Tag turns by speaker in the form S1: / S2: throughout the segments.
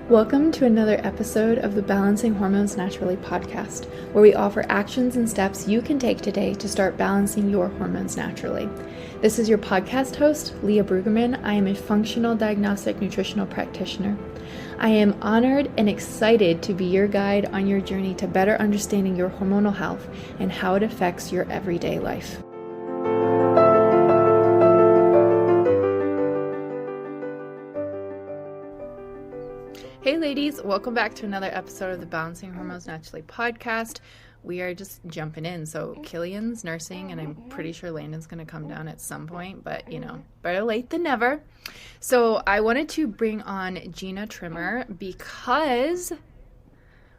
S1: Welcome to another episode of the Balancing Hormones Naturally podcast, where we offer actions and steps you can take today to start balancing your hormones naturally. This is your podcast host, Leah Brueggemann. I am a functional diagnostic nutritional practitioner. I am honored and excited to be your guide on your journey to better understanding your hormonal health and how it affects your everyday life. Hey ladies, welcome back to another episode of the Balancing Hormones Naturally podcast. We are just jumping in. So Killian's nursing, and I'm pretty sure Landon's going to come down at some point, but better late than never. So I wanted to bring on Gina Trimmer because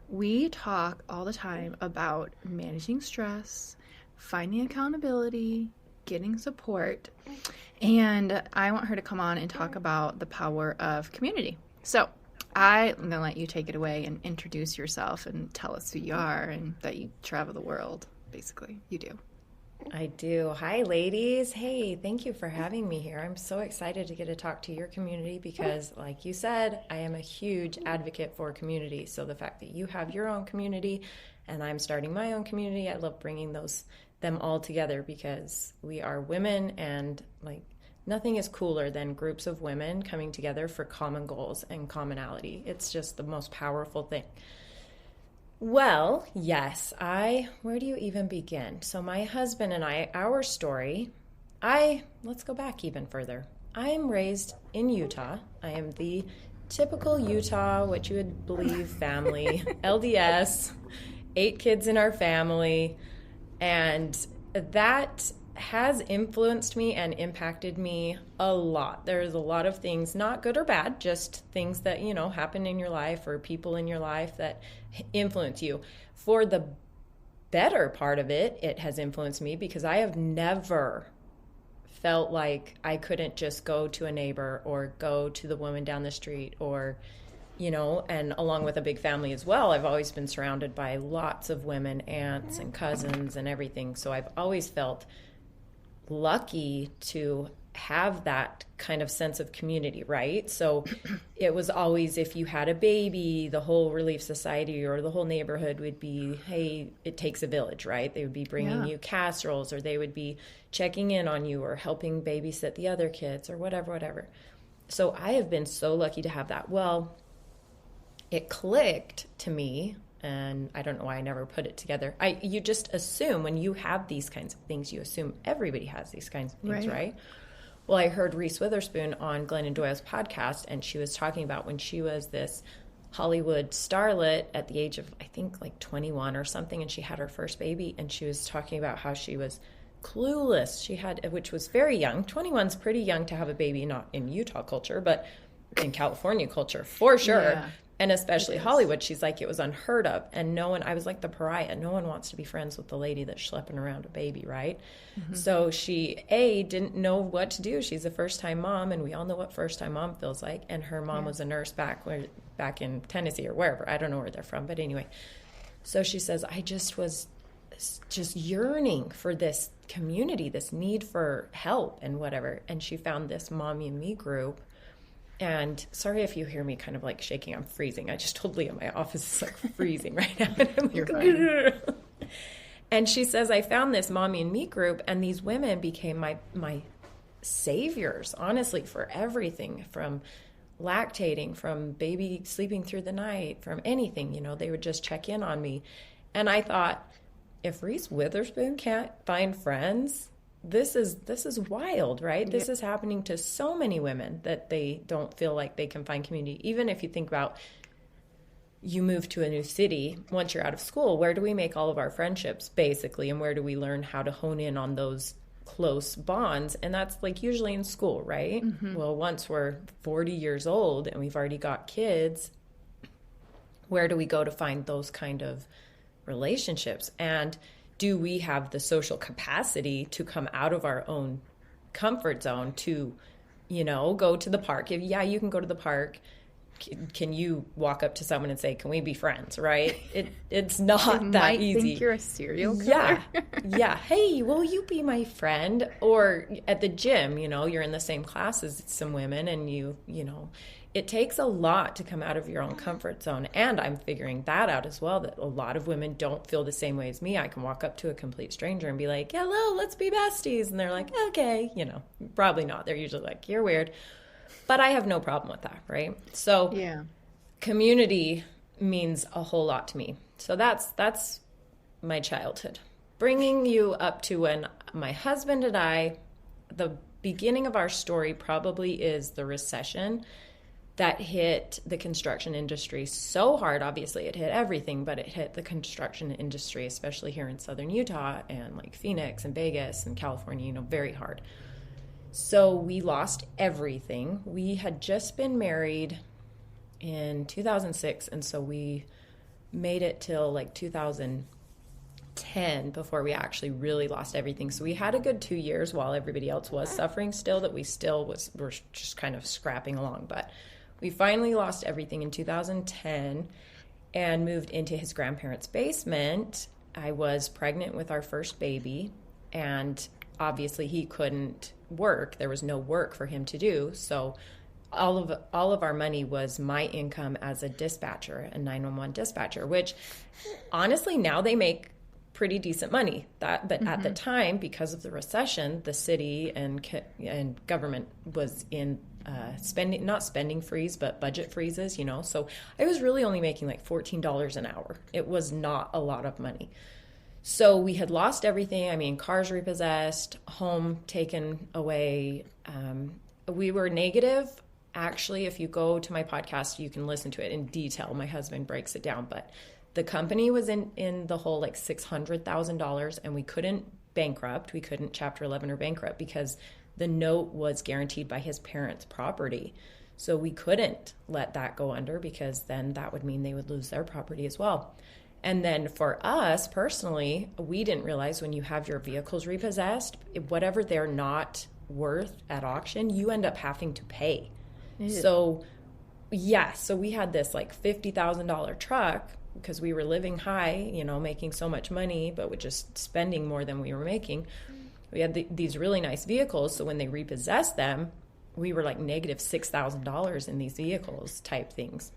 S1: we talk all the time about managing stress, finding accountability, getting support, and I want her to come on and talk about the power of community. So I'm going to let you take it away and introduce yourself and tell us who you are and that you travel the world, basically. You do.
S2: I do. Hi, ladies. Hey, thank you for having me here. I'm so excited to get to talk to your community because, like you said, I am a huge advocate for community. So the fact that you have your own community and I'm starting my own community, I love bringing them all together because we are women and nothing is cooler than groups of women coming together for common goals and commonality. It's just the most powerful thing. Well, yes, where do you even begin? So my husband and I, our story, let's go back even further. I am raised in Utah. I am the typical Utah, what you would believe, family, LDS, 8 kids in our family, and that has influenced me and impacted me a lot. There's a lot of things, not good or bad, just things that, happen in your life or people in your life that influence you. For the better part of it, it has influenced me because I have never felt like I couldn't just go to a neighbor or go to the woman down the street or, and along with a big family as well, I've always been surrounded by lots of women, aunts and cousins and everything. So I've always felt lucky to have that kind of sense of community, right? So it was always, if you had a baby, the whole Relief Society or the whole neighborhood would be, hey, it takes a village, right? They would be bringing you casseroles, or they would be checking in on you or helping babysit the other kids or whatever. So I have been so lucky to have that. Well, it clicked to me, and I don't know why I never put it together. You just assume when you have these kinds of things, you assume everybody has these kinds of things, right? Well, I heard Reese Witherspoon on Glennon Doyle's podcast, and she was talking about when she was this Hollywood starlet at the age of, I think, 21 or something, and she had her first baby, and she was talking about how she was clueless. Which was very young. 21's pretty young to have a baby, not in Utah culture, but in California culture, for sure. Yeah. And especially Hollywood, she's like, it was unheard of. And I was like the pariah. No one wants to be friends with the lady that's schlepping around a baby, right? Mm-hmm. So she, didn't know what to do. She's a first-time mom, and we all know what first-time mom feels like. And her mom was a nurse back in Tennessee or wherever. I don't know where they're from, but anyway. So she says, I just was just yearning for this community, this need for help and whatever. And she found this Mommy and Me group. And sorry if you hear me kind of shaking, I'm freezing. I just told Leah my office is freezing right now. And I'm
S1: You're fine.
S2: And she says, I found this Mommy and Me group, and these women became my saviors, honestly, for everything, from lactating, from baby sleeping through the night, from anything, they would just check in on me. And I thought, if Reese Witherspoon can't find friends, this is wild, right? This is happening to so many women that they don't feel like they can find community. Even if you think about, you move to a new city, once you're out of school, where do we make all of our friendships, basically? And where do we learn how to hone in on those close bonds? And that's usually in school, right? Mm-hmm. Well, once we're 40 years old and we've already got kids, where do we go to find those kind of relationships? And do we have the social capacity to come out of our own comfort zone to, go to the park? You can go to the park can you walk up to someone and say, can we be friends, right? It's not
S1: They
S2: that
S1: might
S2: easy.
S1: think you're a serial killer.
S2: Yeah. Yeah. Hey, will you be my friend? Or at the gym, you're in the same class as some women, and it takes a lot to come out of your own comfort zone. And I'm figuring that out as well, that a lot of women don't feel the same way as me. I can walk up to a complete stranger and be like, hello, let's be besties. And they're like, okay, probably not. They're usually like, you're weird. But I have no problem with that, right? So
S1: Yeah.
S2: community means a whole lot to me. So that's my childhood. Bringing you up to when my husband and I, the beginning of our story probably is the recession that hit the construction industry so hard. Obviously, it hit everything, but it hit the construction industry, especially here in southern Utah and like Phoenix and Vegas and California, very hard. So we lost everything. We had just been married in 2006, and so we made it till like 2010 before we actually really lost everything. So we had a good 2 years while everybody else was suffering still, that we still were just kind of scrapping along. But we finally lost everything in 2010 and moved into his grandparents' basement. I was pregnant with our first baby, and obviously he couldn't work. There was no work for him to do. So all of our money was my income as a dispatcher, a 911 dispatcher, which honestly now they make pretty decent money. But at the time, because of the recession, the city and government was in not spending freeze, but budget freezes, So I was really only making like $14 an hour. It was not a lot of money. So we had lost everything. I mean, cars repossessed, home taken away. We were negative. Actually, if you go to my podcast, you can listen to it in detail. My husband breaks it down. But the company was in the hole like $600,000, and we couldn't bankrupt. We couldn't Chapter 11 or bankrupt because the note was guaranteed by his parents' property. So we couldn't let that go under, because then that would mean they would lose their property as well. And then for us personally, we didn't realize when you have your vehicles repossessed, whatever they're not worth at auction, you end up having to pay. Ew. So we had this like $50,000 truck because we were living high, making so much money, but with just spending more than we were making. We had these really nice vehicles. So when they repossessed them, we were like negative $6,000 in these vehicles type things.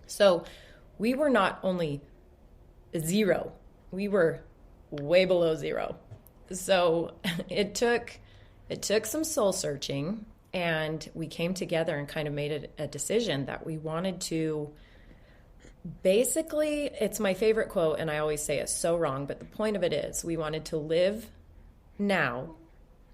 S2: So we were not only zero, we were way below zero. So it took some soul searching, and we came together and kind of made a decision that we wanted to basically, it's my favorite quote, and I always say it's so wrong, but the point of it is we wanted to live now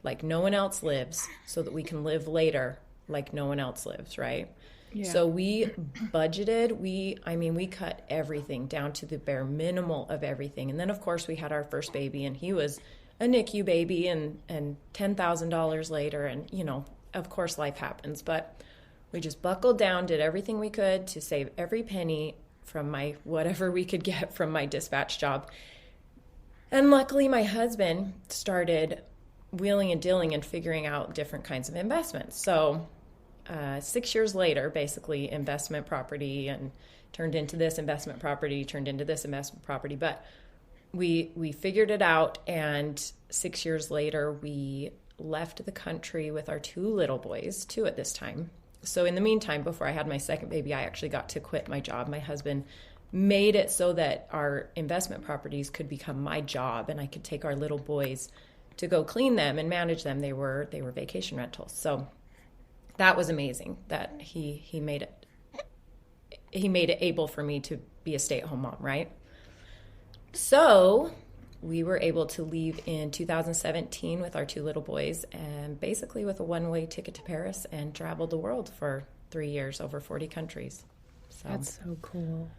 S2: like no one else lives, so that we can live later like no one else lives, right? Yeah. So we budgeted, we cut everything down to the bare minimal of everything. And then of course we had our first baby, and he was a NICU baby, and $10,000 later, and of course life happens, but we just buckled down, did everything we could to save every penny from whatever we could get from my dispatch job. And luckily my husband started wheeling and dealing and figuring out different kinds of investments. So 6 years later, basically investment property, and turned into this investment property, turned into this investment property. But we figured it out, and 6 years later, we left the country with our two little boys, two at this time. So in the meantime, before I had my second baby, I actually got to quit my job. My husband made it so that our investment properties could become my job, and I could take our little boys to go clean them and manage them. They were vacation rentals. So that was amazing that he made it able for me to be a stay-at-home mom, right? So we were able to leave in 2017 with our two little boys, and basically with a one-way ticket to Paris, and traveled the world for 3 years, over 40 countries. So
S1: that's so cool.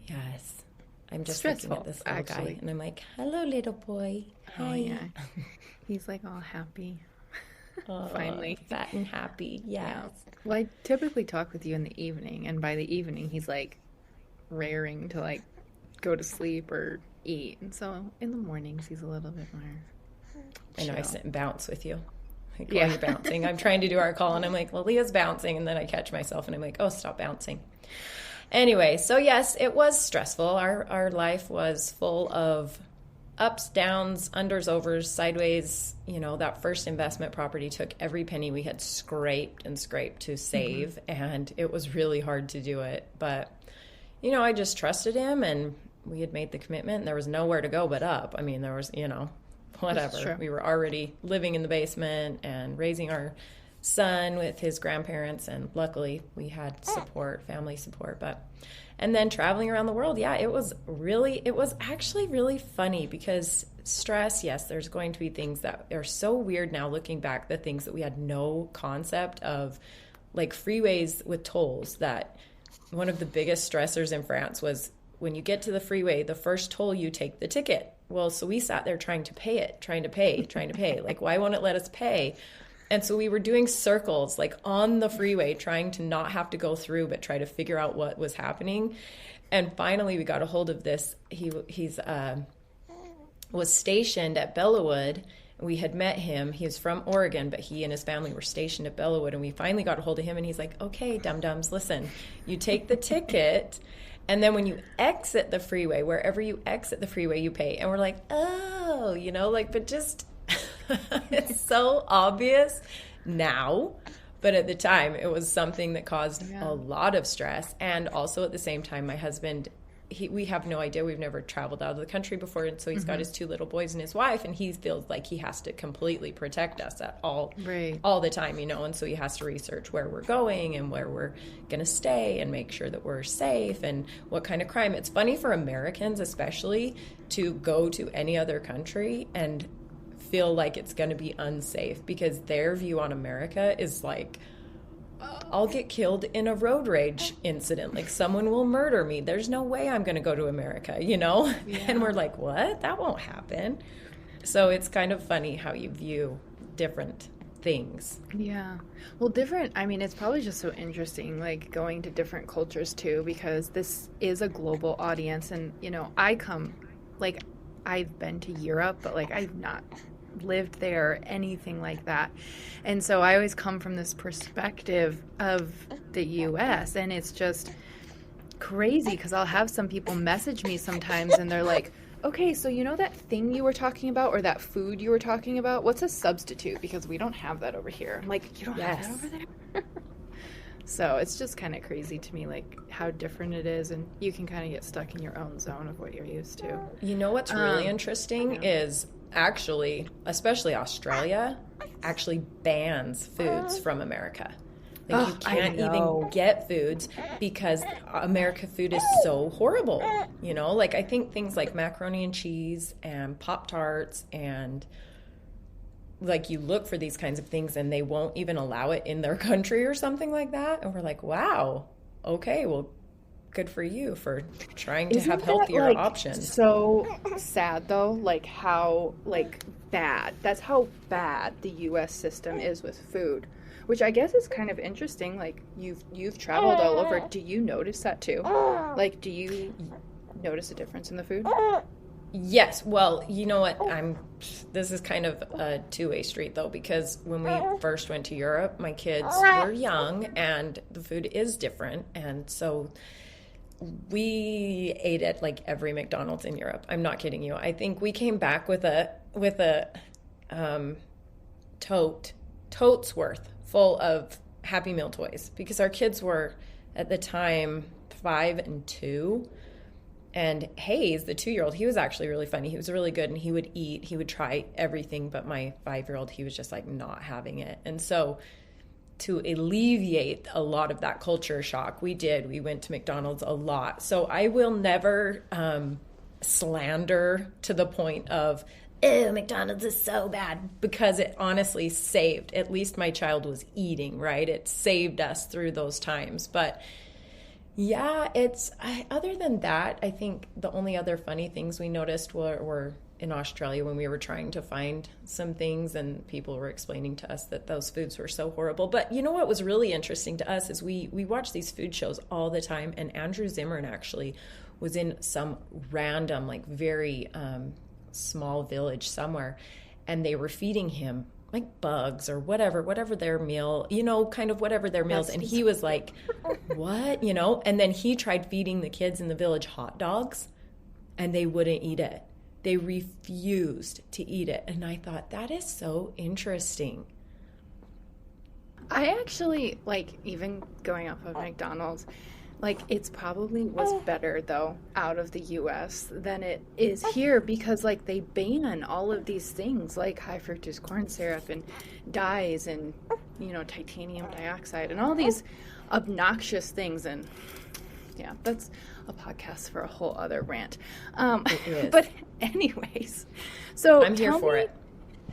S2: Yes. I'm just
S1: stressful,
S2: looking at this little guy, and I'm like, hello, little boy. Hi.
S1: Oh, yeah. He's like all happy. Finally.
S2: Fat and happy. Yes. Yeah.
S1: Well, I typically talk with you in the evening, and by the evening, he's like raring to like go to sleep or eat. And so in the mornings, he's a little bit more chill.
S2: I know, I sit and bounce with you. Like, why are you bouncing? I'm trying to do our call, and I'm like, well, Leah's bouncing, and then I catch myself, and I'm like, oh, stop bouncing. Anyway, so yes, it was stressful. Our life was full of ups, downs, unders, overs, sideways. You know, that first investment property took every penny we had scraped to save, and it was really hard to do it. But, you know, I just trusted him, and we had made the commitment, and there was nowhere to go but up. I mean, there was, you know, whatever. We were already living in the basement and raising our son with his grandparents, and luckily we had support, family support. But and then traveling around the world, it was actually really funny, because stress, yes, there's going to be things that are so weird now looking back, the things that we had no concept of, like freeways with tolls. That one of the biggest stressors in France was when you get to the freeway, the first toll you take the ticket. Well, so we sat there trying to pay. Like, why won't it let us pay? And so we were doing circles, like on the freeway, trying to not have to go through, but try to figure out what was happening. And finally, we got a hold of this. He's was stationed at Bellawood. We had met him. He was from Oregon, but he and his family were stationed at Bellawood. And we finally got a hold of him, and he's like, okay, dum-dums, listen, you take the ticket, and then when you exit the freeway, wherever you exit the freeway, you pay. And we're like, oh, you know, like, but just... it's so obvious now, but at the time it was something that caused a lot of stress. And also at the same time, my husband, we have no idea. We've never traveled out of the country before, and so he's got his 2 little boys and his wife, and he feels like he has to completely protect us at all the time, you know. And so he has to research where we're going and where we're going to stay and make sure that we're safe and what kind of crime. It's funny for Americans especially to go to any other country and feel like it's going to be unsafe, because their view on America is like, I'll get killed in a road rage incident. Like, someone will murder me. There's no way I'm going to go to America, you know? And we're like, what? That won't happen. So it's kind of funny how you view different things.
S1: Yeah. Well, different, I mean, it's probably just so interesting, like, going to different cultures too, because this is a global audience. And, you know, I've been to Europe, but, like, I've not lived there or anything like that. And so I always come from this perspective of the US, and it's just crazy, because I'll have some people message me sometimes, and they're like, okay, so you know that thing you were talking about, or that food you were talking about, what's a substitute? Because we don't have that over here. I'm like, you don't have that over there? So it's just kind of crazy to me, like, how different it is, and you can kind of get stuck in your own zone of what you're used to.
S2: You know what's really interesting is actually, especially Australia, actually bans foods from America. Like, you can't even get foods because America food is so horrible. You know, like, I think things like macaroni and cheese and Pop-Tarts, and like, you look for these kinds of things and they won't even allow it in their country or something like that. And we're like, wow, okay, well, good for you for trying to have healthier options.
S1: So sad though, like, how, like, bad. That's how bad the US system is with food, which I guess is kind of interesting. Like, you've traveled all over. Do you notice that too? Like, do you notice a difference in the food?
S2: Yes. Well, you know what? This is kind of a two-way street though, because when we first went to Europe, my kids were young and the food is different. And so we ate at like every McDonald's in Europe. I'm not kidding you. I think we came back with a totes worth full of Happy Meal toys, because our kids were at the time 5 and 2. And Hayes, the 2-year-old, he was actually really funny. He was really good, and he would eat. He would try everything, but my 5-year-old, he was just like not having it. And so to alleviate a lot of that culture shock, we went to McDonald's a lot. So I will never slander to the point of, ew, McDonald's is so bad, because it honestly saved, at least my child was eating, right? It saved us through those times. But yeah, other than that, I think the only other funny things we noticed were in Australia when we were trying to find some things, and people were explaining to us that those foods were so horrible. But you know what was really interesting to us is we watch these food shows all the time, and Andrew Zimmern actually was in some random, like, very small village somewhere, and they were feeding him like bugs or whatever their meal, kind of whatever their meals. And he was like, what, and then he tried feeding the kids in the village hot dogs and they wouldn't eat it. They refused to eat it. And I thought, that is so interesting.
S1: I actually, even going off of McDonald's, it's probably was better, though, out of the U.S. than it is here because, they ban all of these things like high fructose corn syrup and dyes and, titanium dioxide and all these obnoxious things. And, yeah, that's a podcast for a whole other rant.
S2: It is.
S1: But anyways, so
S2: I'm here for it.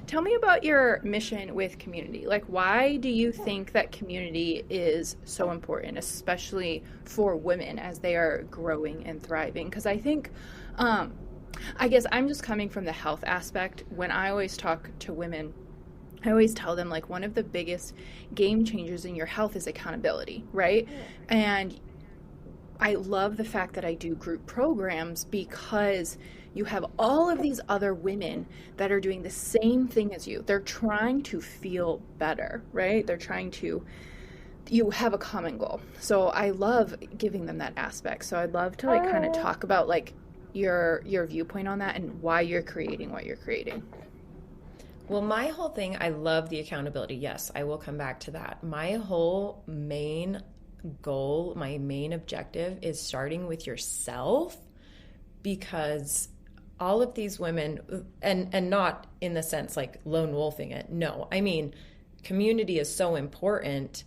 S1: Tell me about your mission with community. Why do you think that community is so important, especially for women as they are growing and thriving? Because I think, I guess I'm just coming from the health aspect. When I always talk to women, I always tell them, one of the biggest game changers in your health is accountability, right? And I love the fact that I do group programs because you have all of these other women that are doing the same thing as you. They're trying to feel better, right? You have a common goal. So I love giving them that aspect. So I'd love to kind of talk about your viewpoint on that and why you're creating what you're creating.
S2: Well, my whole thing, I love the accountability. Yes, I will come back to that. My whole main goal, my main objective is starting with yourself, because all of these women, and not in the sense lone wolfing it. No, I mean, community is so important,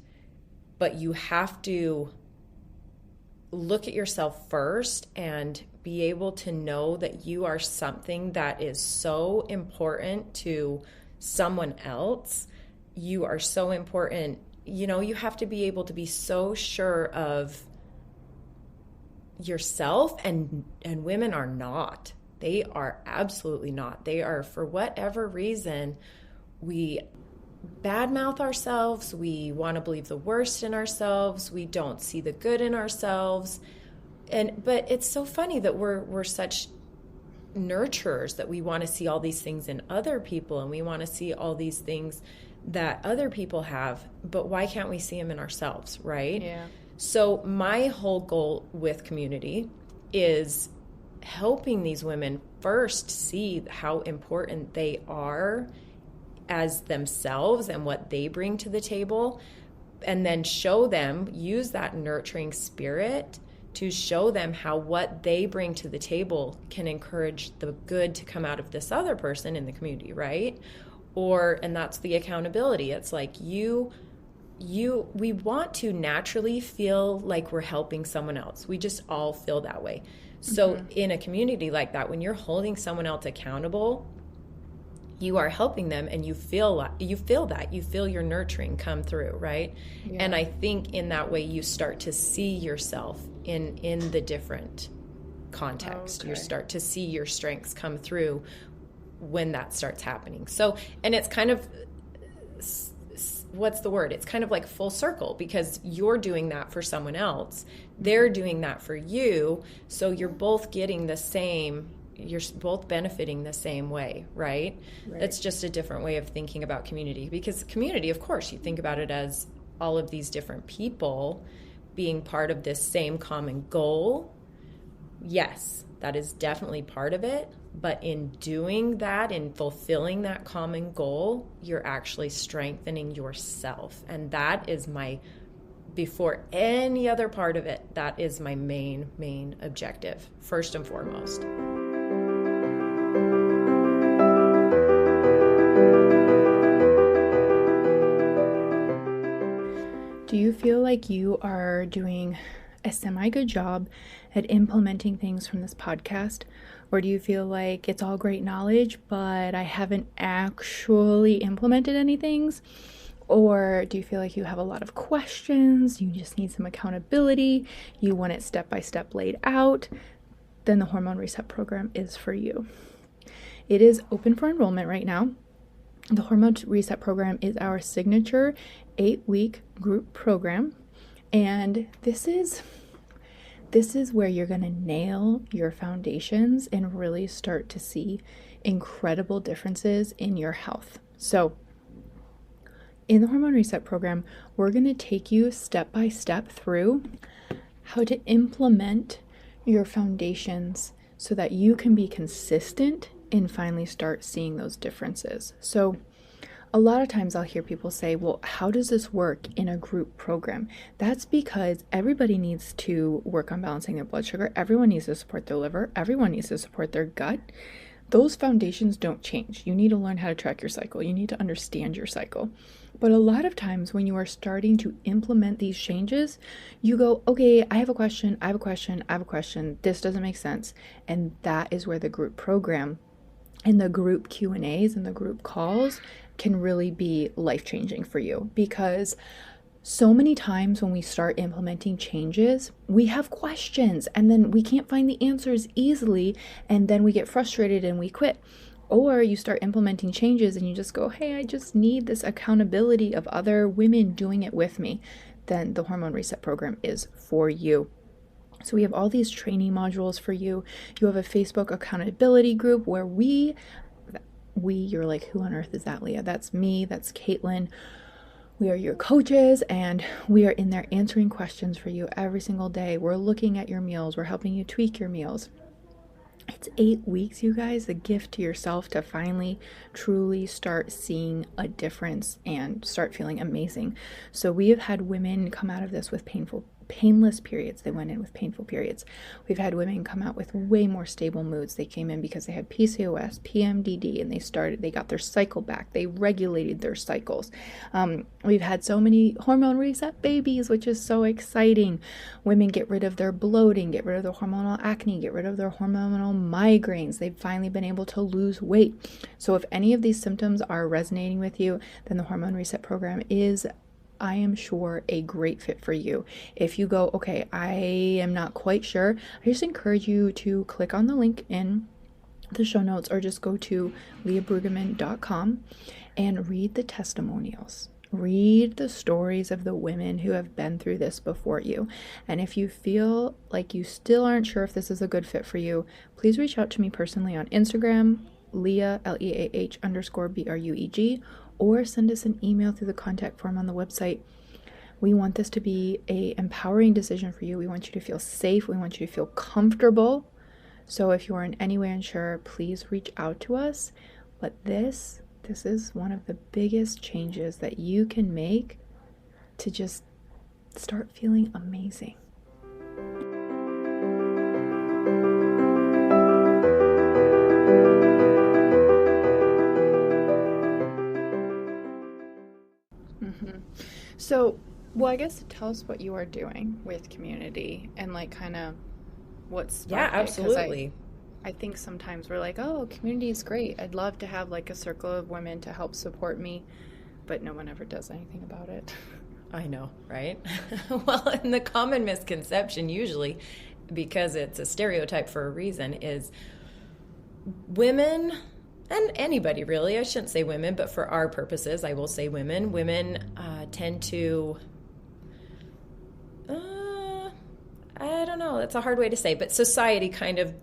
S2: but you have to look at yourself first and be able to know that you are something that is so important to someone else. You are so important. You have to be able to be so sure of yourself, and women are not. They are absolutely not. They are, for whatever reason, we badmouth ourselves. We want to believe the worst in ourselves. We don't see the good in ourselves. But it's so funny that we're such nurturers that we want to see all these things in other people, and we want to see all these things that other people have, but why can't we see them in ourselves, right?
S1: Yeah.
S2: So my whole goal with community is helping these women first see how important they are as themselves and what they bring to the table, and then show them, use that nurturing spirit to show them how what they bring to the table can encourage the good to come out of this other person in the community, right? And that's the accountability. It's we want to naturally feel like we're helping someone else. We just all feel that way. So in a community like that, when you're holding someone else accountable, you are helping them, and you feel that. You feel your nurturing come through, right? Yeah. And I think in that way you start to see yourself in the different context. Okay. You start to see your strengths come through when that starts happening. So, and it's kind of, what's the word? It's kind of like full circle, because you're doing that for someone else. They're doing that for you. So you're both getting the same, you're both benefiting the same way, right? It's just a different way of thinking about community, because community, of course, you think about it as all of these different people being part of this same common goal. Yes, that is definitely part of it. But in doing that, in fulfilling that common goal, you're actually strengthening yourself. And that is before any other part of it, that is my main objective, first and foremost.
S1: Do you feel like you are doing a semi-good job at implementing things from this podcast? Or do you feel like it's all great knowledge, but I haven't actually implemented any things? Or do you feel like you have a lot of questions, you just need some accountability, you want it step by step laid out? Then the Hormone Reset Program is for you. It is open for enrollment right now. The Hormone Reset Program is our signature 8-week group program. And this is where you're going to nail your foundations and really start to see incredible differences in your health. So In the Hormone Reset Program, we're going to take you step by step through how to implement your foundations so that you can be consistent and finally start seeing those differences. So a lot of times I'll hear people say, well, how does this work in a group program? That's because everybody needs to work on balancing their blood sugar. Everyone needs to support their liver. Everyone needs to support their gut. Those foundations don't change. You need to learn how to track your cycle. You need to understand your cycle. But a lot of times when you are starting to implement these changes, you go, okay, I have a question, I have a question, I have a question. This doesn't make sense. And that is where the group program and the group Q&As and the group calls can really be life-changing for you, because so many times when we start implementing changes, we have questions and then we can't find the answers easily, and then we get frustrated and we quit. Or you start implementing changes and you just go, hey, I just need this accountability of other women doing it with me. Then the Hormone Reset Program is for you. So we have all these training modules for you. You have a Facebook accountability group where you're like, who on earth is that, Leah? That's me, that's Caitlin. We are your coaches, and we are in there answering questions for you every single day. We're looking at your meals. We're helping you tweak your meals. It's 8 weeks, you guys, a gift to yourself to finally truly start seeing a difference and start feeling amazing. So we have had women come out of this with painless periods. They went in with painful periods. We've had women come out with way more stable moods. They came in because they had PCOS, PMDD, and they got their cycle back. They regulated their cycles. We've had so many hormone reset babies, which is so exciting. Women get rid of their bloating, get rid of their hormonal acne, get rid of their hormonal migraines. They've finally been able to lose weight. So if any of these symptoms are resonating with you, then the Hormone Reset Program is, I am sure, a great fit for you. If you go, okay, I am not quite sure, I just encourage you to click on the link in the show notes or just go to leahbrueggemann.com and read the testimonials. Read the stories of the women who have been through this before you. And if you feel like you still aren't sure if this is a good fit for you, please reach out to me personally on Instagram, Leah, Leah_BRUEG, or send us an email through the contact form on the website. We want this to be an empowering decision for you. We want you to feel safe. We want you to feel comfortable. So if you are in any way unsure, please reach out to us. But this is one of the biggest changes that you can make to just start feeling amazing. So, well, I guess tell us what you are doing with community and like kind of what's
S2: Yeah, absolutely.
S1: I think sometimes we're like, oh, community is great. I'd love to have like a circle of women to help support me, but no one ever does anything about it.
S2: I know, right? Well, and the common misconception usually, because it's a stereotype for a reason, is women, and anybody really, I shouldn't say women, but for our purposes, I will say women. Women tend to, I don't know, that's a hard way to say, but society kind of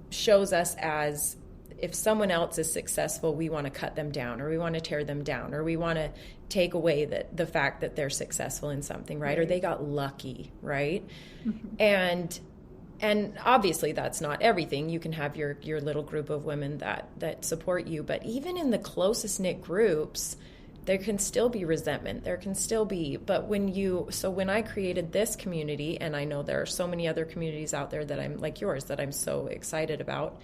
S2: shows us as, if someone else is successful, we want to cut them down, or we want to tear them down, or we want to take away the fact that they're successful in something, right? Or they got lucky, right? Mm-hmm. And obviously that's not everything. You can have your little group of women that support you, but even in the closest knit groups, there can still be resentment. There can still be, but when I created this community, and I know there are so many other communities out there that I'm like yours, that I'm so excited about,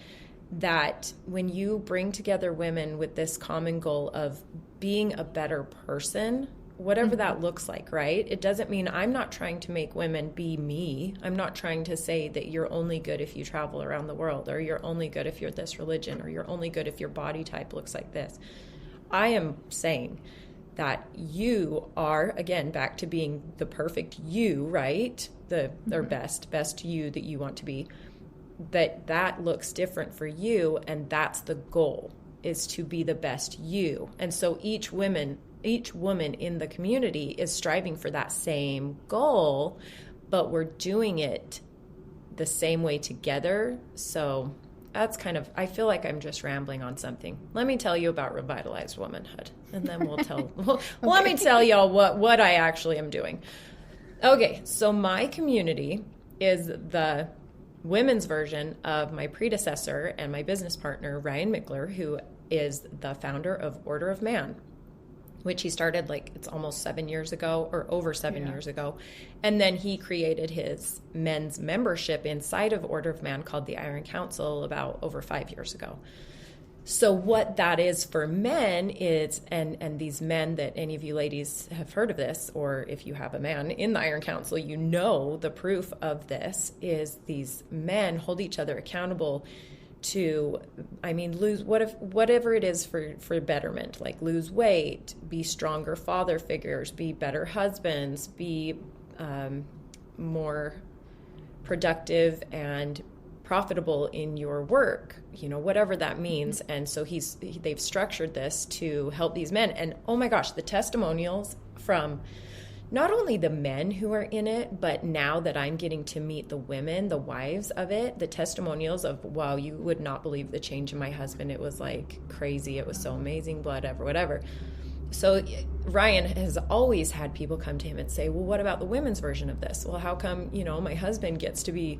S2: that when you bring together women with this common goal of being a better person, whatever that looks like, right? It doesn't mean, I'm not trying to make women be me. I'm not trying to say that you're only good if you travel around the world, or you're only good if you're this religion, or you're only good if your body type looks like this. I am saying that you are, again, back to being the perfect you, right? Or best you that you want to be. That looks different for you, and that's the goal, is to be the best you. And so each woman in the community is striving for that same goal, but we're doing it the same way together. So I feel like I'm just rambling on something. Let me tell you about Revitalized Womanhood, and then let me tell y'all what I actually am doing. Okay, so my community is the women's version of my predecessor and my business partner, Ryan Mickler, who is the founder of Order of Man, which he started it's almost 7 years ago, or over 7 years ago. And then he created his men's membership inside of Order of Man called the Iron Council about over 5 years ago. So what that is for men is, and these men that any of you ladies have heard of this, or if you have a man in the Iron Council, you know the proof of this is these men hold each other accountable to, lose whatever it is for betterment, like lose weight, be stronger father figures, be better husbands, be more productive and profitable in your work, whatever that means. And so they've structured this to help these men. And oh my gosh, the testimonials from not only the men who are in it, but now that I'm getting to meet the women, the wives of it, the testimonials of, wow, you would not believe the change in my husband. It was like crazy. It was so amazing, whatever. So Ryan has always had people come to him and say, well, what about the women's version of this? Well, how come, my husband gets to be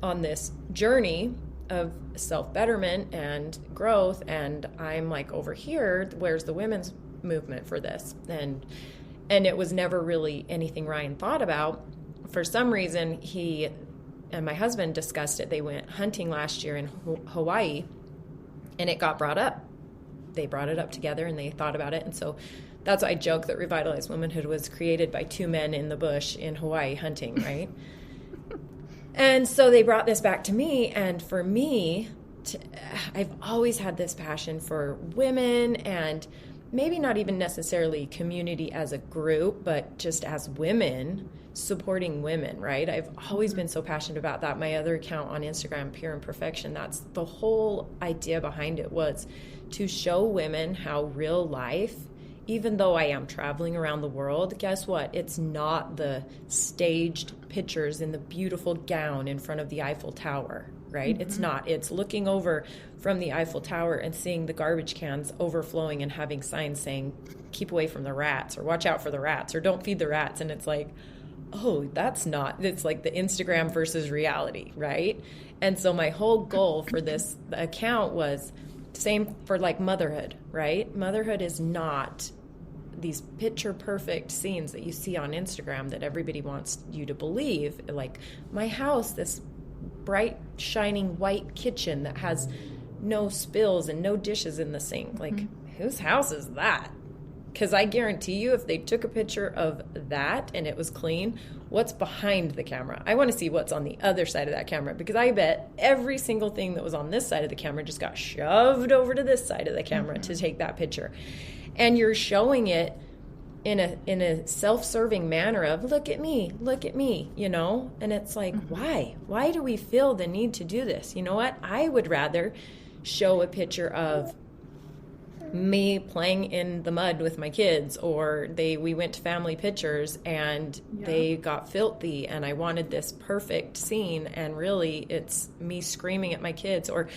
S2: on this journey of self-betterment and growth, and I'm like over here, where's the women's movement for this? And it was never really anything Ryan thought about. For some reason, he and my husband discussed it. They went hunting last year in Hawaii, and it got brought up. They brought it up together, and they thought about it. And so that's why I joke that Revitalized Womanhood was created by two men in the bush in Hawaii hunting, right? And so they brought this back to me, and for me, I've always had this passion for women, and maybe not even necessarily community as a group, but just as women, supporting women, right? I've always been so passionate about that. My other account on Instagram, Pure Imperfection, that's the whole idea behind it, was to show women how real life, even though I am traveling around the world, guess what? It's not the staged pictures in the beautiful gown in front of the Eiffel Tower, right? Mm-hmm. It's not. It's looking over from the Eiffel Tower and seeing the garbage cans overflowing and having signs saying, keep away from the rats, or watch out for the rats, or don't feed the rats. And it's like, oh, it's like the Instagram versus reality, right? And so my whole goal for this account was same for motherhood, right? Motherhood is not these picture perfect scenes that you see on Instagram that everybody wants you to believe. Like my house, this bright, shining white kitchen that has no spills and no dishes in the sink. Like, whose house is that? Because I guarantee you, if they took a picture of that and it was clean, what's behind the camera? I want to see what's on the other side of that camera, because I bet every single thing that was on this side of the camera just got shoved over to this side of the camera to take that picture. And you're showing it in a self-serving manner of, look at me, and it's like, why do we feel the need to do this? You know what? I would rather show a picture of me playing in the mud with my kids, or we went to family pictures and they got filthy and I wanted this perfect scene, and really it's me screaming at my kids. Or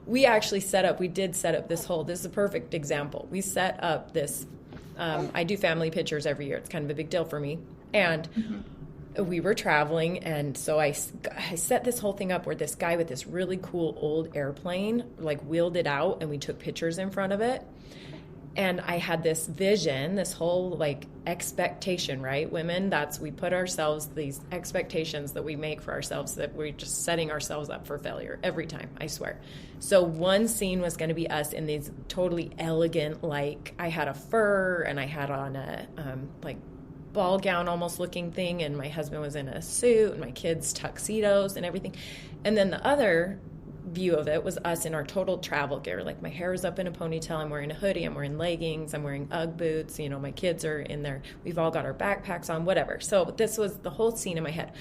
S2: we did set up this is a perfect example. We set up this, I do family pictures every year. It's kind of a big deal for me. And we were traveling, and so I set this whole thing up where this guy with this really cool old airplane wheeled it out, and we took pictures in front of it. And I had this vision, this whole expectation, right? Women, we put ourselves, these expectations that we make for ourselves, that we're just setting ourselves up for failure every time, I swear. So one scene was going to be us in these totally elegant, I had a fur and I had on a ball gown almost looking thing, and my husband was in a suit, and my kids tuxedos and everything. And then the other view of it was us in our total travel gear. My hair is up in a ponytail, I'm wearing a hoodie, I'm wearing leggings, I'm wearing Ugg boots, my kids are in there, we've all got our backpacks on, whatever. So this was the whole scene in my head.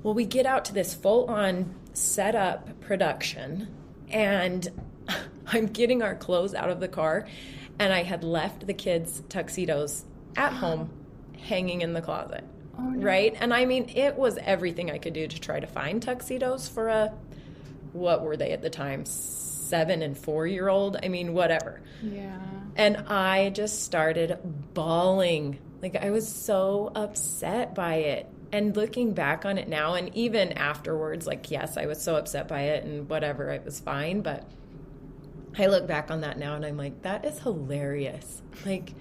S2: Well, we get out to this full-on set-up production, and I'm getting our clothes out of the car, and I had left the kids' tuxedos at home hanging in the closet. Oh, no. Right? And it was everything I could do to try to find tuxedos for a what were they at the time? 7 and 4-year-old. I mean, whatever.
S1: Yeah.
S2: And I just started bawling. Like, I was so upset by it. And looking back on it now, and even afterwards, like, yes, I was so upset by it and whatever, it was fine. But I look back on that now and I'm like, that is hilarious. Like,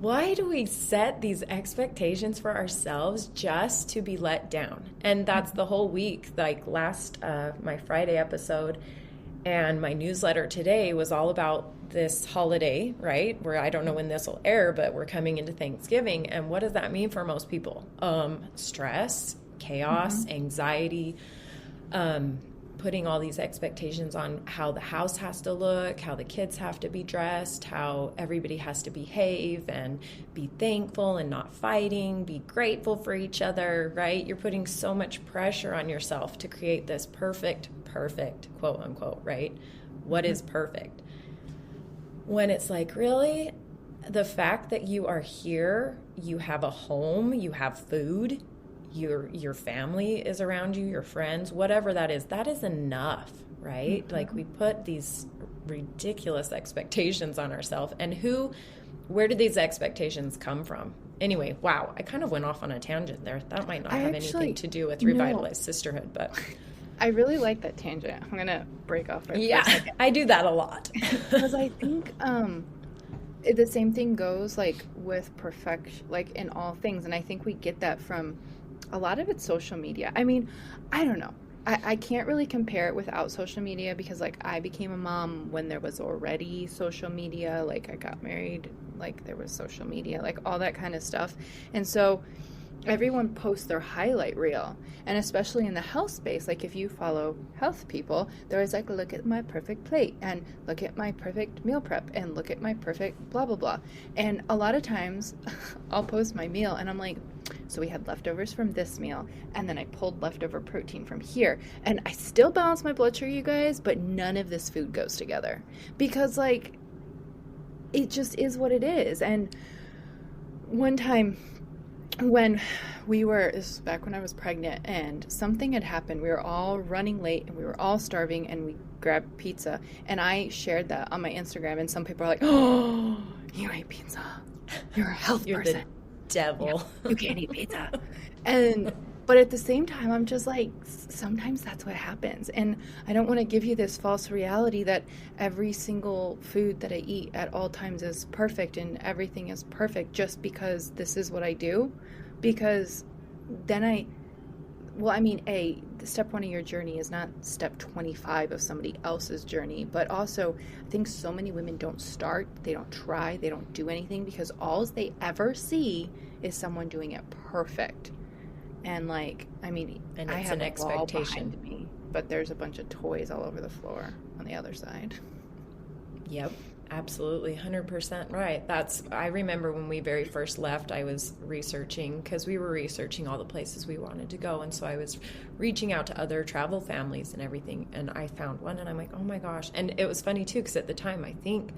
S2: why do we set these expectations for ourselves just to be let down? And that's the whole week. Like last, my Friday episode and my newsletter today was all about this holiday, right? Where I don't know when this will air, but we're coming into Thanksgiving. And what does that mean for most people? Stress, chaos, anxiety, putting all these expectations on how the house has to look, how the kids have to be dressed, how everybody has to behave and be thankful and not fighting, be grateful for each other, right? You're putting so much pressure on yourself to create this perfect, quote unquote, right? What is perfect? When it's like, really? The fact that you are here, you have a home, you have food, your family is around you, your friends, whatever that is enough, right? Like we put these ridiculous expectations on ourselves, and where did these expectations come from? Anyway, wow, I kind of went off on a tangent there. That might not have anything to do with Revitalized Sisterhood, but
S1: I really like that tangent. I'm gonna break off right
S2: yeah,
S1: for a second.
S2: I do that a lot.
S1: Because I think the same thing goes like with perfection, like in all things, and I think we get that from a lot of it's social media. I mean, I don't know. I can't really compare it without social media because, like, I became a mom when there was already social media. Like, I got married, like, there was social media, like, all that kind of stuff. And so everyone posts their highlight reel. And especially in the health space, like, if you follow health people, they're always like, look at my perfect plate, and look at my perfect meal prep, and look at my perfect blah, blah, blah. And a lot of times I'll post my meal, and I'm like, so we had leftovers from this meal, and then I pulled leftover protein from here, and I still balance my blood sugar, you guys, but none of this food goes together because, like, it just is what it is. And one time when this was back when I was pregnant, and something had happened, we were all running late and we were all starving, and we grabbed pizza, and I shared that on my Instagram, and some people are like, oh, you ate pizza, you're a health person,
S2: devil.
S1: You can't eat pizza. But at the same time, I'm just like, sometimes that's what happens. And I don't want to give you this false reality that every single food that I eat at all times is perfect and everything is perfect just because this is what I do. Because then step 1 of your journey is not step 25 of somebody else's journey. But also, I think so many women don't start, they don't try, they don't do anything because all they ever see is someone doing it perfect. And like, I mean,
S2: and
S1: I
S2: it's
S1: have
S2: an
S1: a wall
S2: expectation
S1: behind me, but there's a bunch of toys all over the floor on the other side.
S2: Yep. Absolutely, 100% right. I remember when we very first left, I was researching, because we were researching all the places we wanted to go, and so I was reaching out to other travel families and everything, and I found one, and I'm like, oh my gosh. And it was funny too, because at the time, I think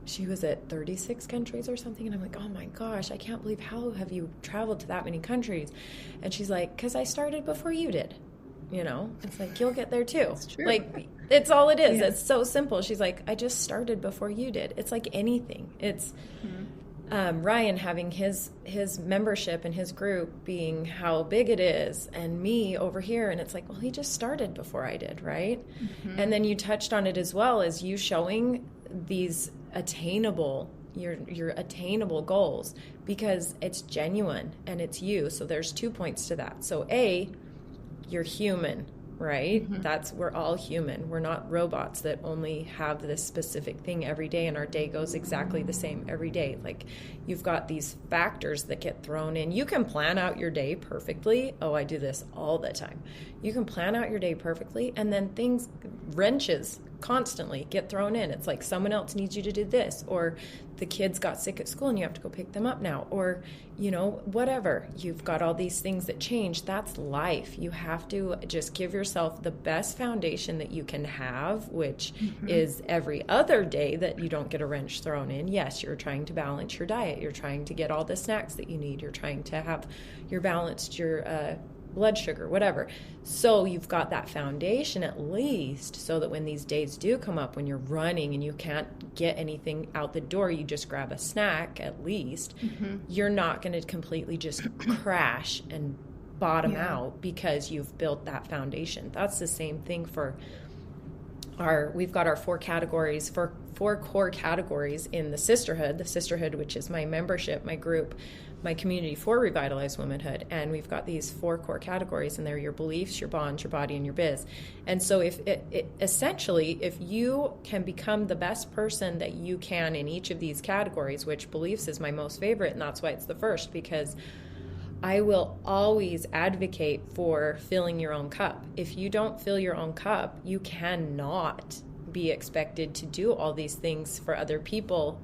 S2: she was at 36 countries or something, and I'm like, oh my gosh, I can't believe, how have you traveled to that many countries? And she's like, because I started before you did. You know, it's like, you'll get there too.
S1: It's true.
S2: Like, it's all it is.
S1: Yeah.
S2: It's so simple. She's like, I just started before you did. It's like anything. It's Ryan having his membership and his group being how big it is, and me over here. And it's like, well, he just started before I did, right? Mm-hmm. And then you touched on it as well, as you showing these attainable, your attainable goals, because it's genuine and it's you. So there's 2 points to that. So you're human, right? Mm-hmm. We're all human. We're not robots that only have this specific thing every day, and our day goes exactly the same every day. Like, you've got these factors that get thrown in. You can plan out your day perfectly. Oh, I do this all the time. You can plan out your day perfectly, and then wrenches constantly get thrown in. It's like someone else needs you to do this, or the kids got sick at school and you have to go pick them up now, or, you know, whatever. You've got all these things that change. That's life. You have to just give yourself the best foundation that you can have, which is every other day that you don't get a wrench thrown in. Yes, you're trying to balance your diet. You're trying to get all the snacks that you need. You're trying to have your balanced your blood sugar, whatever. So you've got that foundation at least, so that when these days do come up, when you're running and you can't get anything out the door, you just grab a snack at least. You're not going to completely just crash and bottom out because you've built that foundation. That's the same thing for we've got our four core categories in the sisterhood, which is my membership, my group, my community for Revitalized Womanhood. And we've got these four core categories, and they're your beliefs, your bonds, your body, and your biz. And so essentially, if you can become the best person that you can in each of these categories, which beliefs is my most favorite, and that's why it's the first, because I will always advocate for filling your own cup. If you don't fill your own cup, you cannot be expected to do all these things for other people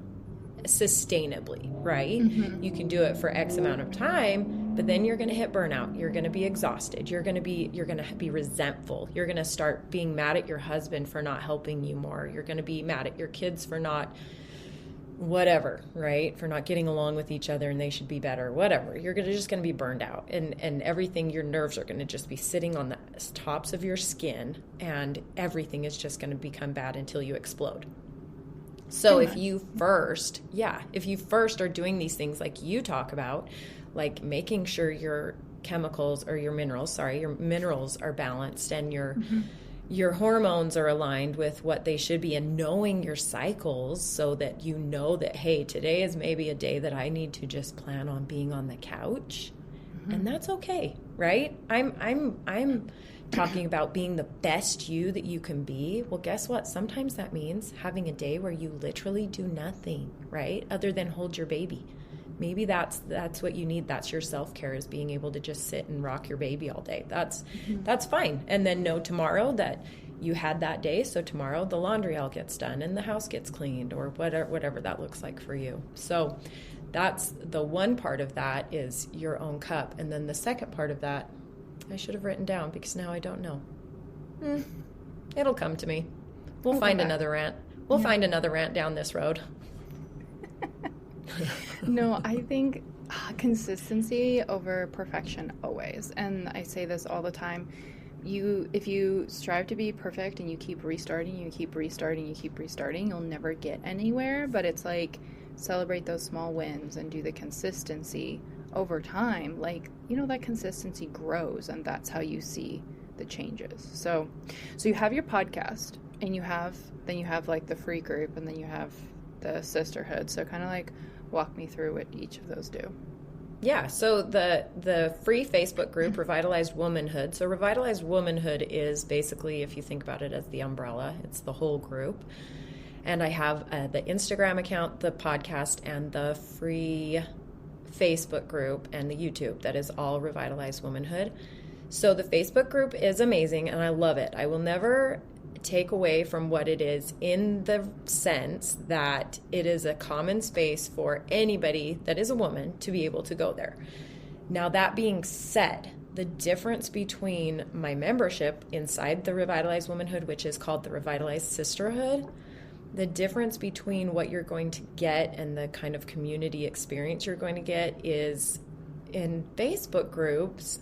S2: sustainably, right? You can do it for X amount of time, but then you're going to hit burnout. You're going to be exhausted. You're going to be resentful. You're going to start being mad at your husband for not helping you more. You're going to be mad at your kids for not whatever, right? For not getting along with each other, and they should be better, whatever. You're just going to be burned out, and everything, your nerves are going to just be sitting on the tops of your skin, and everything is just going to become bad until you explode. So if you first are doing these things like you talk about, like making sure your minerals are balanced, and your hormones are aligned with what they should be, and knowing your cycles so that you know that, hey, today is maybe a day that I need to just plan on being on the couch, and that's okay, right? I'm talking about being the best you that you can be. Well, guess what? Sometimes that means having a day where you literally do nothing, right? Other than hold your baby. Maybe that's what you need. That's your self-care, is being able to just sit and rock your baby all day. That's fine. And then know tomorrow that you had that day, so tomorrow the laundry all gets done and the house gets cleaned, or whatever that looks like for you. So that's the one part of that, is your own cup. And then the second part of that, I should have written down because now I don't know. It'll come to me. We'll find another rant. We'll find another rant down this road.
S1: No, I think consistency over perfection always. And I say this all the time. If you strive to be perfect and you keep restarting, you'll never get anywhere. But it's like, celebrate those small wins and do the consistency over time. Like, that consistency grows, and that's how you see the changes. So you have your podcast, and you have like the free group, and then you have the sisterhood. So kind of like walk me through what each of those do.
S2: Yeah, so the free Facebook group, Revitalized Womanhood. So Revitalized Womanhood is basically, if you think about it as the umbrella, it's the whole group. And I have the Instagram account, the podcast, and the free Facebook group, and the YouTube. That is all Revitalized Womanhood. So the Facebook group is amazing, and I love it. I will never take away from what it is, in the sense that it is a common space for anybody that is a woman to be able to go there. Now, that being said, the difference between my membership inside the Revitalized Womanhood, which is called the Revitalized Sisterhood, the difference between what you're going to get and the kind of community experience you're going to get is, in Facebook groups,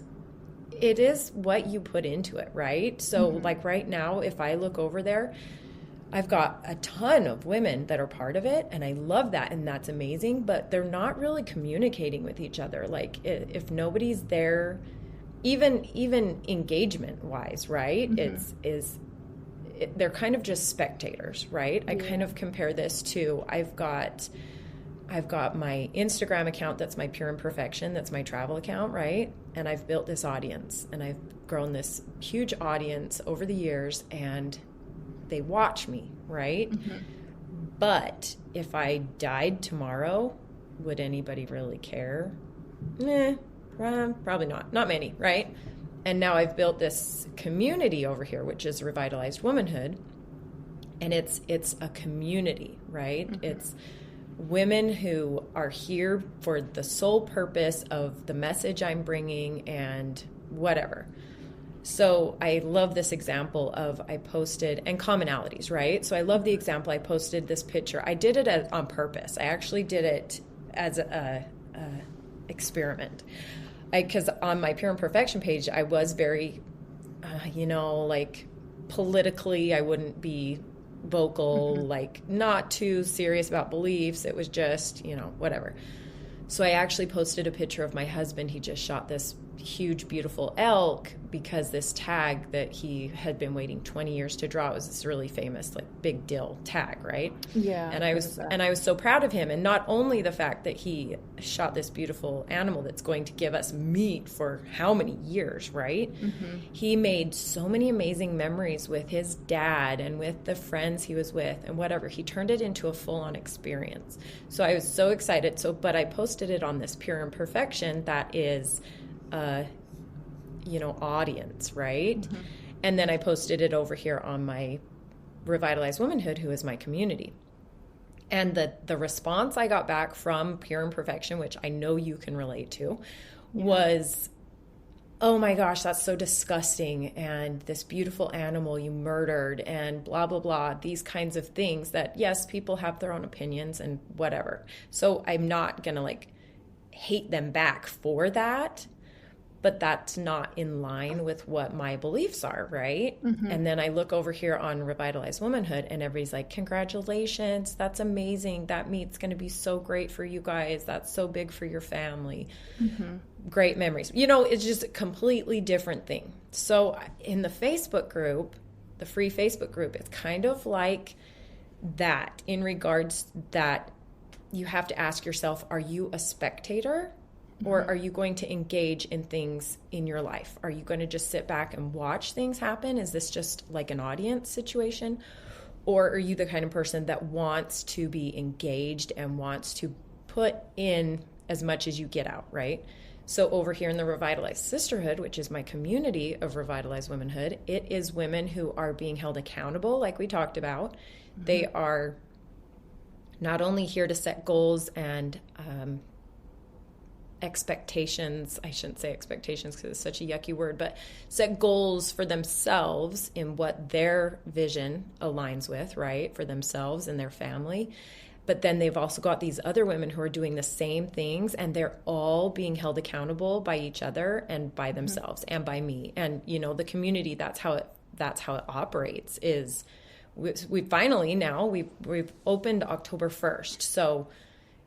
S2: it is what you put into it, right? So like right now, if I look over there, I've got a ton of women that are part of it, and I love that, and that's amazing, but they're not really communicating with each other. Like, if nobody's there, even engagement wise, right? They're kind of just spectators, right? I kind of compare this to, I've got my Instagram account, that's my Pure Imperfection, that's my travel account, right? And I've built this audience, and I've grown this huge audience over the years, and they watch me, right? But if I died tomorrow, would anybody really care? Probably not. Not many, right? And now I've built this community over here, which is Revitalized Womanhood, and it's a community, right? It's women who are here for the sole purpose of the message I'm bringing and whatever. So I love this example of, I posted, and commonalities, right? So I love the example. I posted this picture. I did it on purpose. I actually did it as a experiment. because on my Pure Imperfection page, I was very, like politically, I wouldn't be vocal, like not too serious about beliefs. It was just, whatever. So I actually posted a picture of my husband. He just shot this huge, beautiful elk because this tag that he had been waiting 20 years to draw, it was this really famous, like, big deal tag, right?
S1: Yeah.
S2: And I was so proud of him. And not only the fact that he shot this beautiful animal that's going to give us meat for how many years, right? He made so many amazing memories with his dad and with the friends he was with and whatever. He turned it into a full-on experience. So I was so excited. But I posted it on this Pure Imperfection that is audience, right? And then I posted it over here on my Revitalized Womanhood, who is my community. And the response I got back from Pure Imperfection, which I know you can relate to, was, oh my gosh, that's so disgusting, and this beautiful animal you murdered, and blah, blah, blah, these kinds of things that, yes, people have their own opinions and whatever. So I'm not going to, like, hate them back for that, but that's not in line with what my beliefs are, right? And then I look over here on Revitalized Womanhood, and everybody's like, congratulations, that's amazing. That meat's going to be so great for you guys. That's so big for your family. Great memories. It's just a completely different thing. So in the Facebook group, the free Facebook group, it's kind of like that, in regards that you have to ask yourself, are you a spectator? Or are you going to engage in things in your life? Are you going to just sit back and watch things happen? Is this just like an audience situation? Or are you the kind of person that wants to be engaged and wants to put in as much as you get out, right? So over here in the Revitalized Sisterhood, which is my community of Revitalized Womanhood, it is women who are being held accountable, like we talked about. They are not only here to set goals and expectations, I shouldn't say expectations because it's such a yucky word, but set goals for themselves in what their vision aligns with, right, for themselves and their family. But then they've also got these other women who are doing the same things, and they're all being held accountable by each other and by themselves and by me. And, the community, that's how it operates. Is we finally now we've opened October 1st. So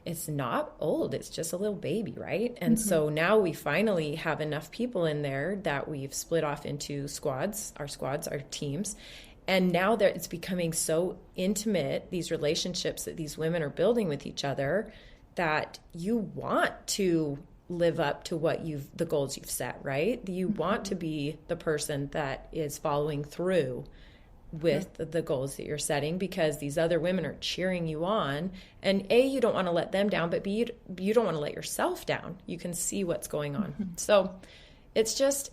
S2: it's not old, it's just a little baby, right? And so now we finally have enough people in there that we've split off into squads, our teams. And now that it's becoming so intimate, these relationships that these women are building with each other, that you want to live up to the goals you've set, right? You want to be the person that is following through with the goals that you're setting, because these other women are cheering you on, and A, you don't want to let them down, but B, you don't want to let yourself down. You can see what's going on. So it's just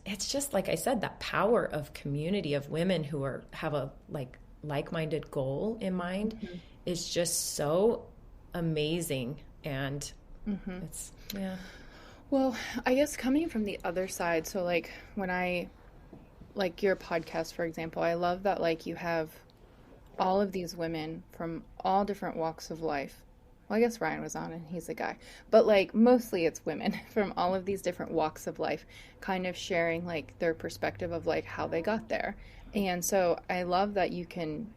S2: like I said, that power of community of women who have a like-minded goal in mind is just so amazing. And it's
S1: Well, I guess coming from the other side, so like when like your podcast, for example, I love that, like, you have all of these women from all different walks of life. Well, I guess Ryan was on and he's a guy, but like mostly it's women from all of these different walks of life, kind of sharing like their perspective of like how they got there. And so I love that you can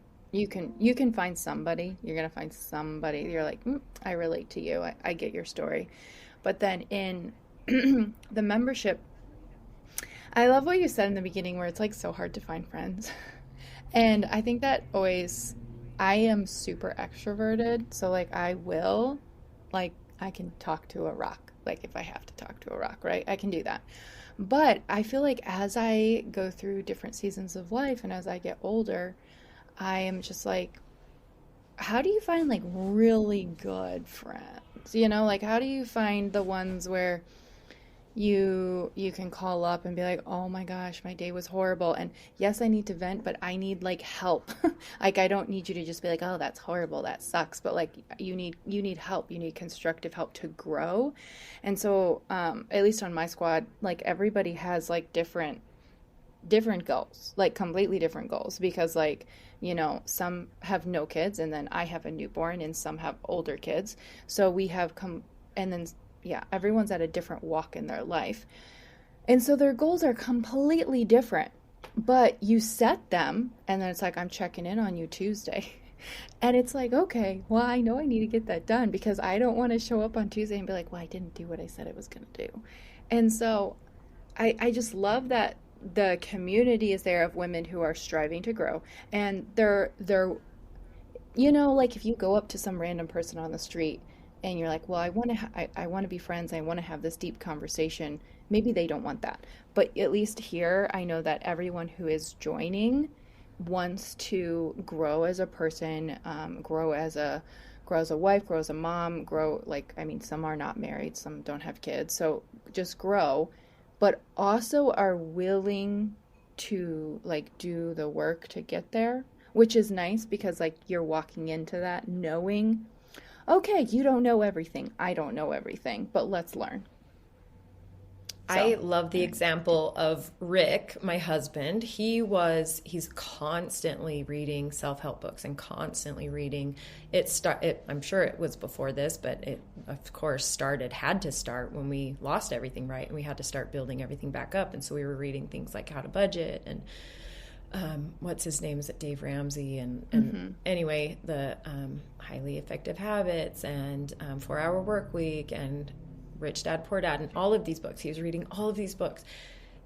S1: find somebody, you're going to find somebody, you're like, I relate to you. I get your story. But then in the membership, I love what you said in the beginning where it's like so hard to find friends. And I think that I am super extroverted. So like I can talk to a rock. Like if I have to talk to a rock, right? I can do that. But I feel like as I go through different seasons of life and as I get older, I am just like, how do you find like really good friends? Like how do you find the ones where you can call up and be like, oh my gosh, my day was horrible, and yes, I need to vent, but I need like help. Like I don't need you to just be like, oh, that's horrible, that sucks, but like you need help, you need constructive help to grow. And so at least on my squad, like everybody has like different goals, like completely different goals, because like some have no kids, and then I have a newborn, and some have older kids, so we have and then everyone's at a different walk in their life. And so their goals are completely different. But you set them, and then it's like, I'm checking in on you Tuesday. And it's like, okay, well, I know I need to get that done because I don't want to show up on Tuesday and be like, well, I didn't do what I said I was going to do. And so I just love that the community is there of women who are striving to grow. And they're like if you go up to some random person on the street and you're like, well, I want to be friends. I want to have this deep conversation. Maybe they don't want that. But at least here, I know that everyone who is joining wants to grow as a person, grow as a wife, grow as a mom, grow, like, I mean, some are not married, some don't have kids. So just grow, but also are willing to like do the work to get there, which is nice because like you're walking into that knowing, okay, you don't know everything. I don't know everything, but let's learn.
S2: I love the example of Rick, my husband. He's constantly reading self-help books and constantly reading. I'm sure it was before this, but it, of course, had to start when we lost everything, right? And we had to start building everything back up. And so we were reading things like How to Budget and what's his name? Is it Dave Ramsey? And anyway, the Highly Effective Habits and 4-Hour Work Week and Rich Dad, Poor Dad, and all of these books. He was reading all of these books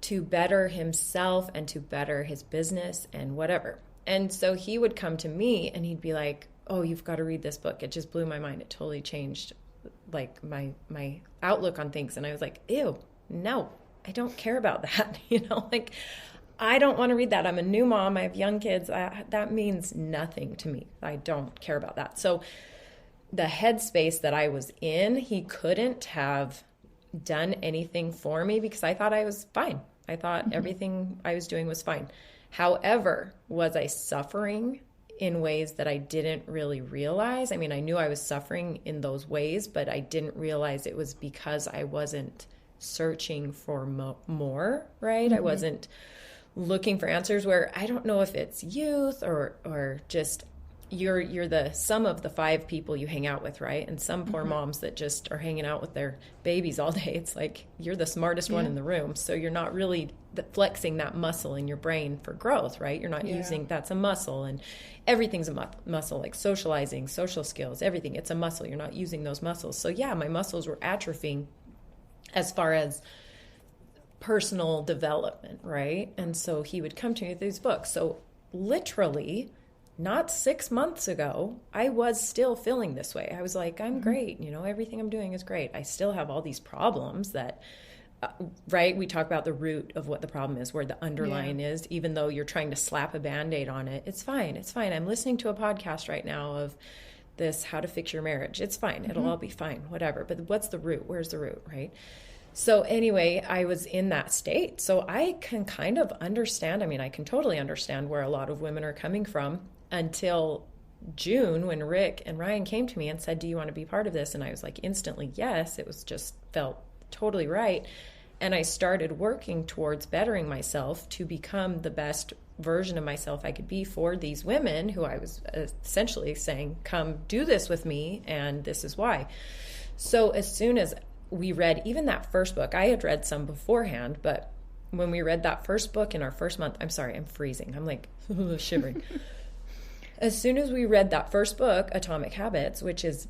S2: to better himself and to better his business and whatever. And so he would come to me and he'd be like, oh, you've got to read this book. It just blew my mind. It totally changed like my outlook on things. And I was like, ew, no, I don't care about that. Like I don't want to read that. I'm a new mom. I have young kids. That means nothing to me. I don't care about that. So the headspace that I was in, he couldn't have done anything for me because I thought I was fine. I thought everything I was doing was fine. However, was I suffering in ways that I didn't really realize? I mean, I knew I was suffering in those ways, but I didn't realize it was because I wasn't searching for more, right? I wasn't looking for answers where I don't know if it's youth or just you're the sum of the 5 people you hang out with, right? And some poor moms that just are hanging out with their babies all day, it's like you're the smartest one in the room. So you're not really flexing that muscle in your brain for growth, right? You're not using, that's a muscle, and everything's a muscle, like socializing, social skills, everything. It's a muscle. You're not using those muscles. So yeah, my muscles were atrophying as far as personal development, right? And so he would come to me with these books. So literally, not 6 months ago, I was still feeling this way. I was like, I'm great. Everything I'm doing is great. I still have all these problems that, right? We talk about the root of what the problem is, where the underlying is, even though you're trying to slap a Band-Aid on it. It's fine. It's fine. I'm listening to a podcast right now of this, how to fix your marriage. It's fine. It'll all be fine, whatever. But what's the root? Where's the root, right? So anyway, I was in that state. So I can kind of understand. I mean, I can totally understand where a lot of women are coming from. Until June, when Rick and Ryan came to me and said, do you want to be part of this? And I was like, instantly, yes. It was just felt totally right. And I started working towards bettering myself to become the best version of myself I could be for these women who I was essentially saying, come do this with me, and this is why. So as soon as we read even that first book, I had read some beforehand, but when we read that first book in our first month, I'm sorry, I'm freezing. I'm like shivering. As soon as we read that first book, Atomic Habits, which is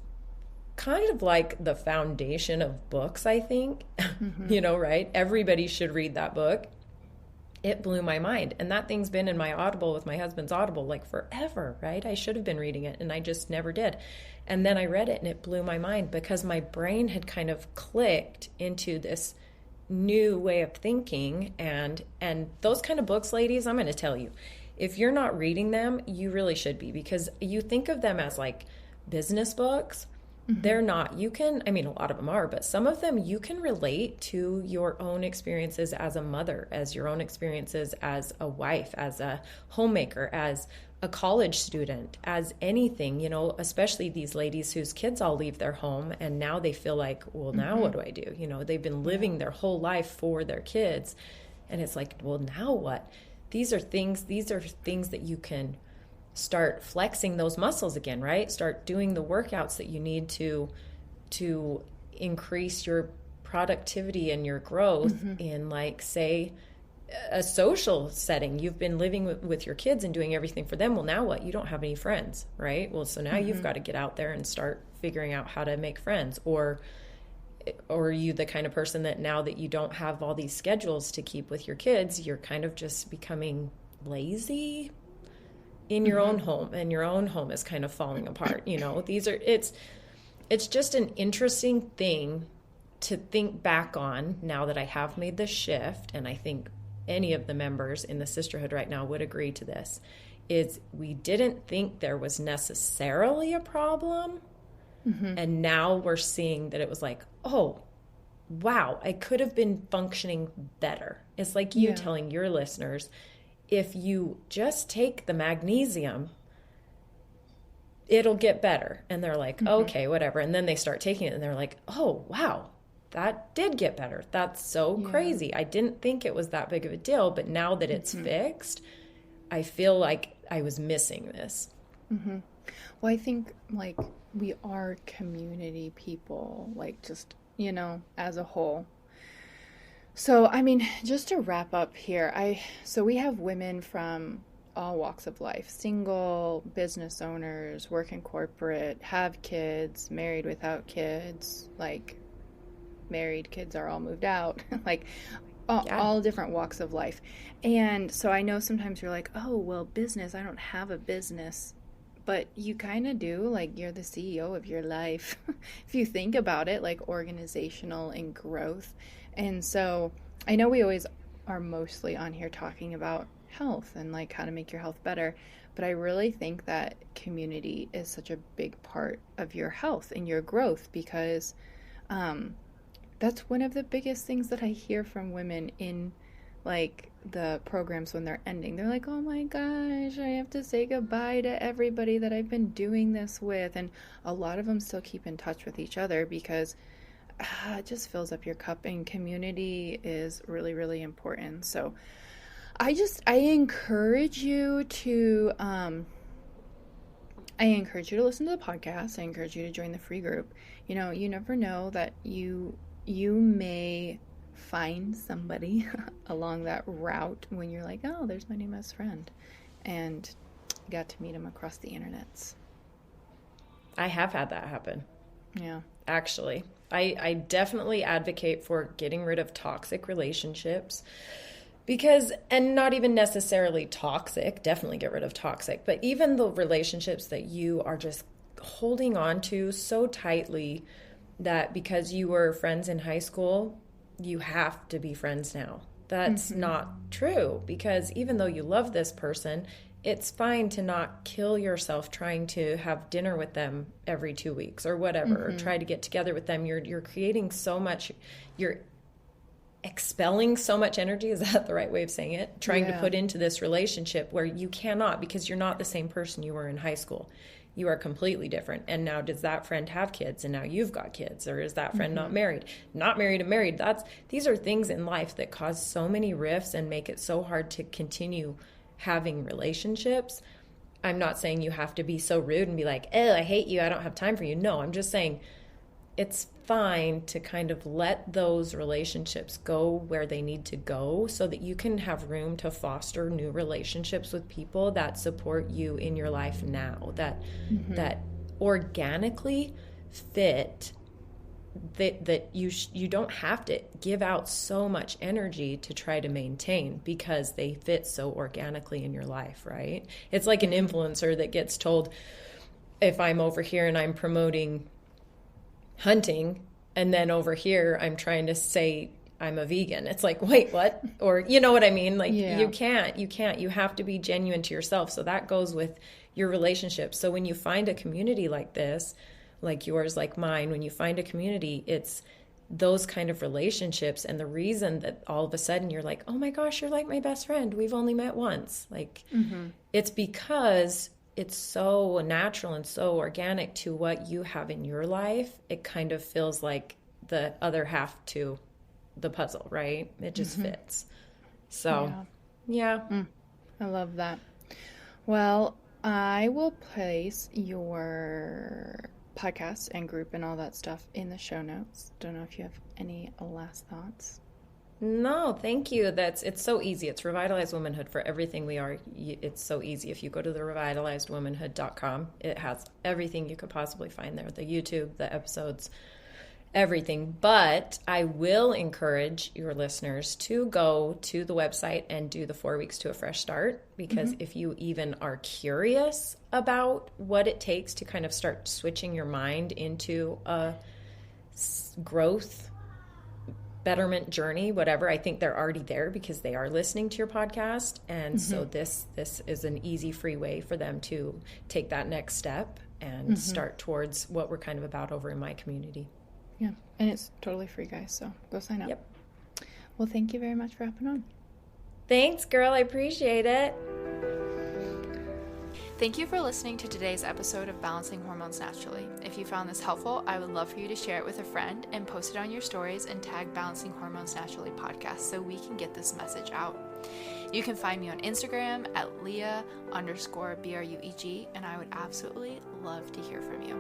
S2: kind of like the foundation of books, I think, right? Everybody should read that book. It blew my mind. And that thing's been in my Audible with my husband's Audible like forever, right? I should have been reading it and I just never did. And then I read it and it blew my mind because my brain had kind of clicked into this new way of thinking. And those kind of books, ladies, I'm going to tell you, if you're not reading them, you really should be, because you think of them as like business books. They're not. You can, I mean, a lot of them are, but some of them you can relate to your own experiences as a mother, as your own experiences as a wife, as a homemaker, as a college student, as anything, especially these ladies whose kids all leave their home and now they feel like, well, now what do I do? They've been living their whole life for their kids. And it's like, well, now what? These are things that you can start flexing those muscles again, right? Start doing the workouts that you need to increase your productivity and your growth in, like, say, a social setting. You've been living with your kids and doing everything for them. Well, now what? You don't have any friends, right? Well, so now you've got to get out there and start figuring out how to make friends. Or are you the kind of person that now that you don't have all these schedules to keep with your kids, you're kind of just becoming lazy in your own home, and your own home is kind of falling apart? You know, it's just an interesting thing to think back on now that I have made the shift. And I think any of the members in the sisterhood right now would agree to this, is we didn't think there was necessarily a problem. And now we're seeing that it was like, oh, wow, I could have been functioning better. It's like you telling your listeners, if you just take the magnesium, it'll get better. And they're like, okay, whatever. And then they start taking it and they're like, oh, wow, that did get better. That's so crazy. I didn't think it was that big of a deal, but now that it's fixed, I feel like I was missing this.
S1: Well, I think, like, we are community people, like, just, you know, as a whole. So, I mean, just to wrap up here, so we have women from all walks of life: single, business owners, work in corporate, have kids, married, without kids, like, married, kids are all moved out, like all different walks of life. And so I know sometimes you're like, oh, well, business, I don't have a business. But you kind of do. Like, you're the CEO of your life if you think about it, like organizational and growth. And so I know we always are mostly on here talking about health and like how to make your health better, but I really think that community is such a big part of your health and your growth, because that's one of the biggest things that I hear from women in, like, the programs when they're ending. They're like, oh my gosh, I have to say goodbye to everybody that I've been doing this with. And a lot of them still keep in touch with each other because it just fills up your cup, and community is really, really important. So I encourage you to listen to the podcast. I encourage you to join the free group. You know, you never know that you may find somebody along that route when you're like, oh, there's my new best friend, and got to meet him across the internets.
S2: I have had that happen.
S1: Yeah.
S2: Actually, I definitely advocate for getting rid of toxic relationships, because, and not even necessarily toxic, definitely get rid of toxic, but even the relationships that you are just holding on to so tightly that because you were friends in high school, you have to be friends now. That's not true, because even though you love this person, it's fine to not kill yourself trying to have dinner with them every 2 weeks or whatever, or try to get together with them. You're creating so much, you're expelling so much energy, is that the right way of saying it? Trying to put into this relationship where you cannot, because you're not the same person you were in high school. You are completely different. And now, does that friend have kids? And now you've got kids. Or is that friend not married? Not married and married. These are things in life that cause so many rifts and make it so hard to continue having relationships. I'm not saying you have to be so rude and be like, oh, I hate you, I don't have time for you. No, I'm just saying it's fine to kind of let those relationships go where they need to go, so that you can have room to foster new relationships with people that support you in your life now, that organically fit, that you don't have to give out so much energy to try to maintain, because they fit so organically in your life, right? It's like an influencer that gets told, if I'm over here and I'm promoting hunting, and then over here I'm trying to say I'm a vegan, it's like, wait, what? Or, you know what I mean? Like, you can't, you have to be genuine to yourself. So that goes with your relationships. So when you find a community like this, like yours, like mine, when you find a community, it's those kind of relationships. And the reason that all of a sudden you're like, oh my gosh, you're like my best friend, we've only met once. Like, it's because it's so natural and so organic to what you have in your life. It kind of feels like the other half to the puzzle, right? It just fits. So,
S1: I love that. Well, I will place your podcast and group and all that stuff in the show notes. Don't know if you have any last thoughts.
S2: No, thank you. It's so easy. It's Revitalized Womanhood for everything we are. It's so easy. If you go to the revitalizedwomanhood.com, it has everything you could possibly find there. The YouTube, the episodes, everything. But I will encourage your listeners to go to the website and do the 4 weeks to a fresh start, because if you even are curious about what it takes to kind of start switching your mind into a growth, betterment journey, whatever, I think they're already there because they are listening to your podcast. And so this is an easy, free way for them to take that next step and start towards what we're kind of about over in my community.
S1: Yeah, and it's totally free, guys, so go sign up.
S2: Yep.
S1: Well, thank you very much for hopping on.
S2: Thanks, girl. I appreciate it.
S1: Thank you for listening to today's episode of Balancing Hormones Naturally. If you found this helpful, I would love for you to share it with a friend and post it on your stories and tag Balancing Hormones Naturally podcast so we can get this message out. You can find me on Instagram at Leah_BRUEG, and I would absolutely love to hear from you.